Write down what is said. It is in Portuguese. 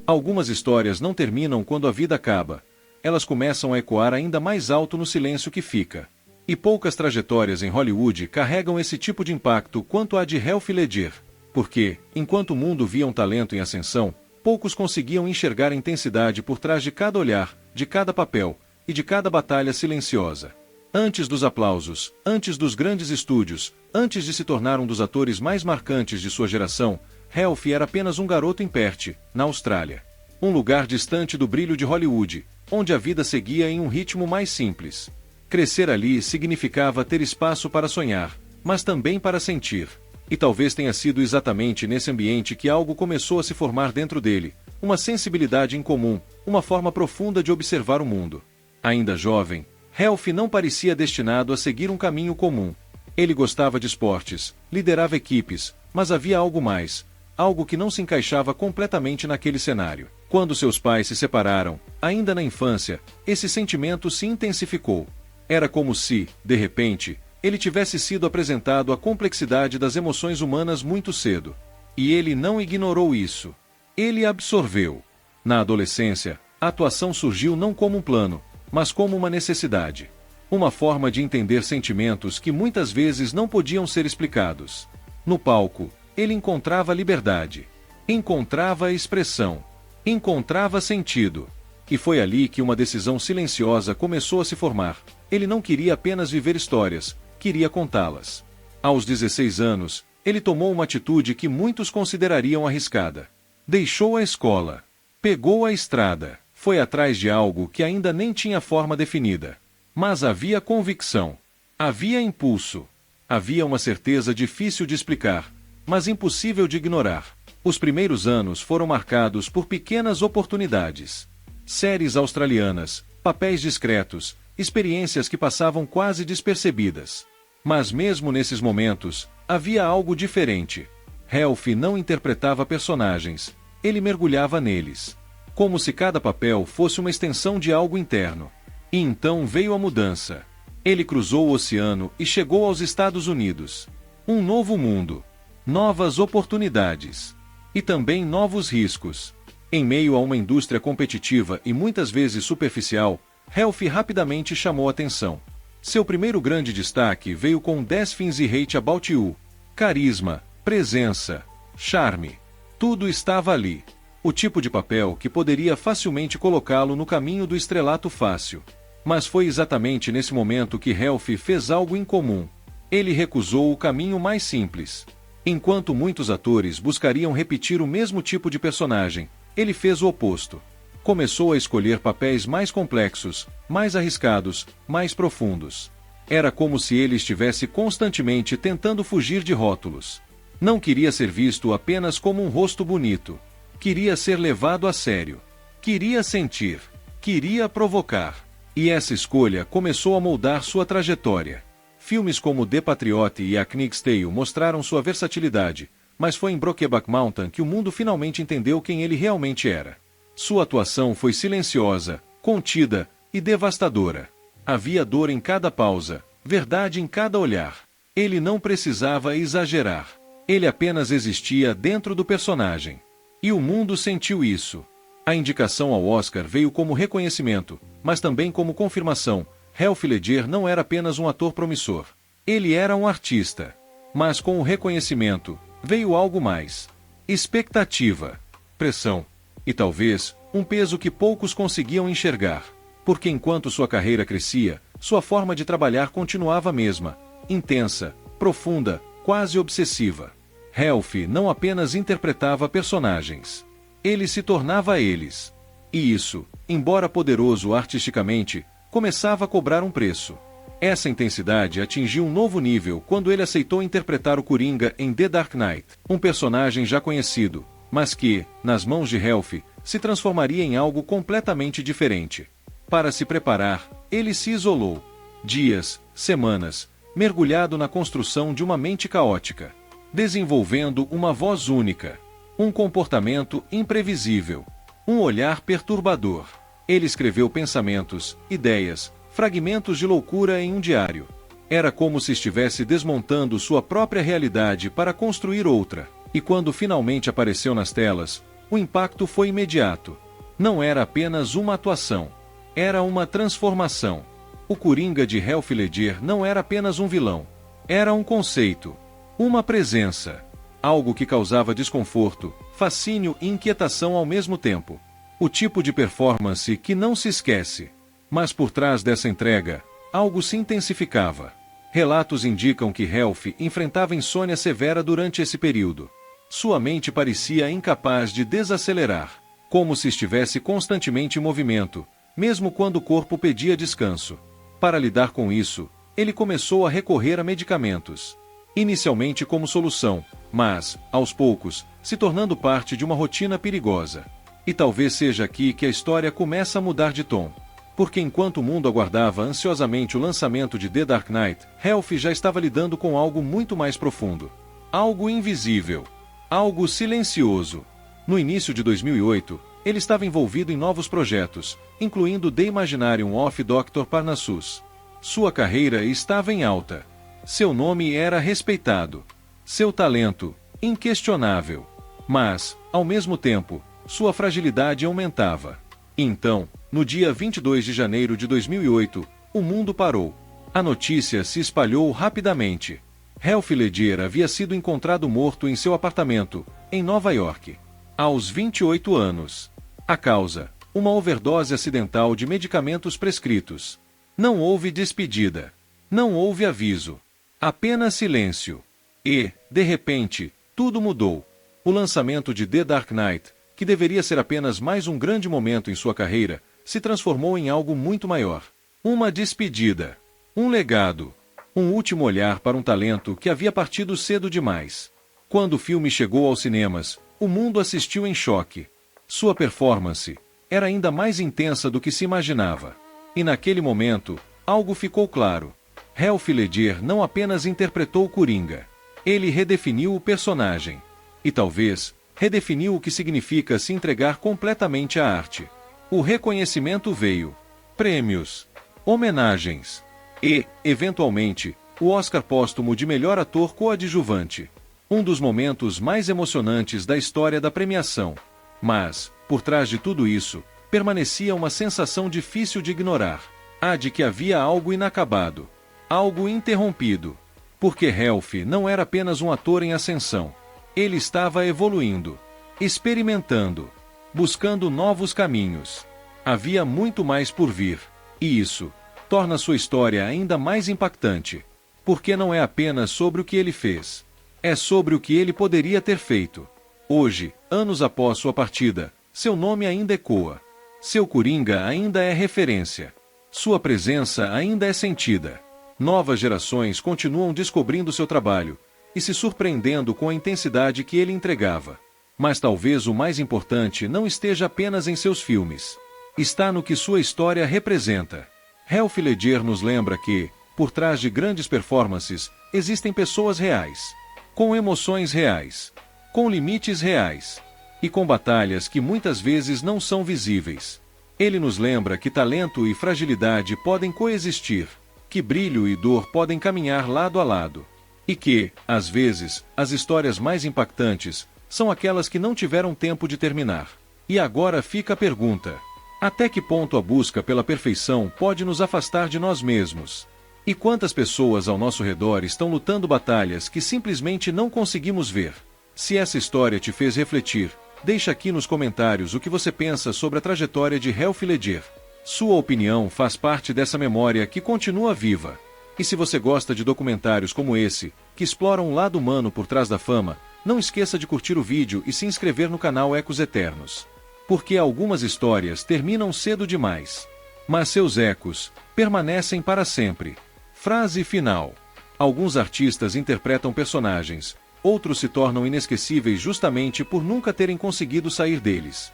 Algumas histórias não terminam quando a vida acaba. Elas começam a ecoar ainda mais alto no silêncio que fica. E poucas trajetórias em Hollywood carregam esse tipo de impacto quanto a de Heath Ledger. Porque, enquanto o mundo via um talento em ascensão, poucos conseguiam enxergar a intensidade por trás de cada olhar, de cada papel e de cada batalha silenciosa. Antes dos aplausos, antes dos grandes estúdios, antes de se tornar um dos atores mais marcantes de sua geração, Heath era apenas um garoto em Perth, na Austrália. Um lugar distante do brilho de Hollywood, onde a vida seguia em um ritmo mais simples. Crescer ali significava ter espaço para sonhar, mas também para sentir. E talvez tenha sido exatamente nesse ambiente que algo começou a se formar dentro dele, uma sensibilidade incomum, uma forma profunda de observar o mundo. Ainda jovem, Heath não parecia destinado a seguir um caminho comum. Ele gostava de esportes, liderava equipes, mas havia algo mais, algo que não se encaixava completamente naquele cenário. Quando seus pais se separaram, ainda na infância, esse sentimento se intensificou. Era como se, de repente, ele tivesse sido apresentado à complexidade das emoções humanas muito cedo. E ele não ignorou isso. Ele absorveu. Na adolescência, a atuação surgiu não como um plano, mas como uma necessidade. Uma forma de entender sentimentos que muitas vezes não podiam ser explicados. No palco, ele encontrava liberdade. Encontrava expressão. Encontrava sentido. E foi ali que uma decisão silenciosa começou a se formar. Ele não queria apenas viver histórias, queria contá-las. Aos 16 anos, ele tomou uma atitude que muitos considerariam arriscada. Deixou a escola. Pegou a estrada. Foi atrás de algo que ainda nem tinha forma definida. Mas havia convicção. Havia impulso. Havia uma certeza difícil de explicar, mas impossível de ignorar. Os primeiros anos foram marcados por pequenas oportunidades. Séries australianas, papéis discretos, experiências que passavam quase despercebidas. Mas mesmo nesses momentos, havia algo diferente. Heath não interpretava personagens, ele mergulhava neles. Como se cada papel fosse uma extensão de algo interno. E então veio a mudança. Ele cruzou o oceano e chegou aos Estados Unidos. Um novo mundo. Novas oportunidades. E também novos riscos. Em meio a uma indústria competitiva e muitas vezes superficial, Heath rapidamente chamou atenção. Seu primeiro grande destaque veio com 10 Things I Hate About You. Carisma, presença, charme. Tudo estava ali. O tipo de papel que poderia facilmente colocá-lo no caminho do estrelato fácil. Mas foi exatamente nesse momento que Heath fez algo incomum. Ele recusou o caminho mais simples. Enquanto muitos atores buscariam repetir o mesmo tipo de personagem, ele fez o oposto. Começou a escolher papéis mais complexos, mais arriscados, mais profundos. Era como se ele estivesse constantemente tentando fugir de rótulos. Não queria ser visto apenas como um rosto bonito. Queria ser levado a sério. Queria sentir. Queria provocar. E essa escolha começou a moldar sua trajetória. Filmes como The Patriot e A Knight's Tale mostraram sua versatilidade, mas foi em Brokeback Mountain que o mundo finalmente entendeu quem ele realmente era. Sua atuação foi silenciosa, contida e devastadora. Havia dor em cada pausa, verdade em cada olhar. Ele não precisava exagerar. Ele apenas existia dentro do personagem. E o mundo sentiu isso. A indicação ao Oscar veio como reconhecimento, mas também como confirmação. Heath Ledger não era apenas um ator promissor. Ele era um artista. Mas com o reconhecimento, veio algo mais. Expectativa, pressão e talvez um peso que poucos conseguiam enxergar. Porque enquanto sua carreira crescia, sua forma de trabalhar continuava a mesma, intensa, profunda, quase obsessiva. Heath não apenas interpretava personagens. Ele se tornava eles. E isso, embora poderoso artisticamente, começava a cobrar um preço. Essa intensidade atingiu um novo nível quando ele aceitou interpretar o Coringa em The Dark Knight, um personagem já conhecido, mas que, nas mãos de Heath, se transformaria em algo completamente diferente. Para se preparar, ele se isolou. Dias, semanas, mergulhado na construção de uma mente caótica. Desenvolvendo uma voz única. Um comportamento imprevisível. Um olhar perturbador. Ele escreveu pensamentos, ideias, fragmentos de loucura em um diário. Era como se estivesse desmontando sua própria realidade para construir outra. E quando finalmente apareceu nas telas, O impacto foi imediato. Não era apenas uma atuação. Era uma transformação. O Coringa de Heath Ledger não era apenas um vilão. Era um conceito. Uma presença. Algo que causava desconforto, fascínio e inquietação ao mesmo tempo. O tipo de performance que não se esquece. Mas por trás dessa entrega, algo se intensificava. Relatos indicam que Heath enfrentava insônia severa durante esse período. Sua mente parecia incapaz de desacelerar, como se estivesse constantemente em movimento, mesmo quando o corpo pedia descanso. Para lidar com isso, ele começou a recorrer a medicamentos. Inicialmente como solução, mas, aos poucos, se tornando parte de uma rotina perigosa. E talvez seja aqui que a história começa a mudar de tom. Porque enquanto o mundo aguardava ansiosamente o lançamento de The Dark Knight, Heath já estava lidando com algo muito mais profundo. Algo invisível. Algo silencioso. No início de 2008, ele estava envolvido em novos projetos, incluindo The Imaginarium of Dr. Parnassus. Sua carreira estava em alta. Seu nome era respeitado. Seu talento, inquestionável. Mas, ao mesmo tempo, sua fragilidade aumentava. Então, no dia 22 de janeiro de 2008, o mundo parou. A notícia se espalhou rapidamente. Heath Ledger havia sido encontrado morto em seu apartamento, em Nova York. Aos 28 anos. A causa: uma overdose acidental de medicamentos prescritos. Não houve despedida. Não houve aviso. Apenas silêncio. E, de repente, tudo mudou. O lançamento de The Dark Knight, que deveria ser apenas mais um grande momento em sua carreira, se transformou em algo muito maior. Uma despedida. Um legado. Um último olhar para um talento que havia partido cedo demais. Quando o filme chegou aos cinemas, o mundo assistiu em choque. Sua performance era ainda mais intensa do que se imaginava. E naquele momento, algo ficou claro. Heath Ledger não apenas interpretou o Coringa. Ele redefiniu o personagem. E talvez, redefiniu o que significa se entregar completamente à arte. O reconhecimento veio. Prêmios. Homenagens. E, eventualmente, o Oscar póstumo de melhor ator coadjuvante. Um dos momentos mais emocionantes da história da premiação. Mas, por trás de tudo isso, permanecia uma sensação difícil de ignorar. A de que havia algo inacabado. Algo interrompido. Porque Heath não era apenas um ator em ascensão. Ele estava evoluindo. Experimentando. Buscando novos caminhos. Havia muito mais por vir. E isso torna sua história ainda mais impactante. Porque não é apenas sobre o que ele fez. É sobre o que ele poderia ter feito. Hoje, anos após sua partida, seu nome ainda ecoa. Seu Coringa ainda é referência. Sua presença ainda é sentida. Novas gerações continuam descobrindo seu trabalho e se surpreendendo com a intensidade que ele entregava. Mas talvez o mais importante não esteja apenas em seus filmes. Está no que sua história representa. Heath Ledger nos lembra que, por trás de grandes performances, existem pessoas reais. Com emoções reais. Com limites reais. E com batalhas que muitas vezes não são visíveis. Ele nos lembra que talento e fragilidade podem coexistir. Que brilho e dor podem caminhar lado a lado. E que, às vezes, as histórias mais impactantes são aquelas que não tiveram tempo de terminar. E agora fica a pergunta: até que ponto a busca pela perfeição pode nos afastar de nós mesmos? E quantas pessoas ao nosso redor estão lutando batalhas que simplesmente não conseguimos ver? Se essa história te fez refletir, deixa aqui nos comentários o que você pensa sobre a trajetória de Heath Ledger. Sua opinião faz parte dessa memória que continua viva. E se você gosta de documentários como esse, que exploram o lado humano por trás da fama, não esqueça de curtir o vídeo e se inscrever no canal Ecos Eternos. Porque algumas histórias terminam cedo demais. Mas seus ecos permanecem para sempre. Frase final. Alguns artistas interpretam personagens, outros se tornam inesquecíveis justamente por nunca terem conseguido sair deles.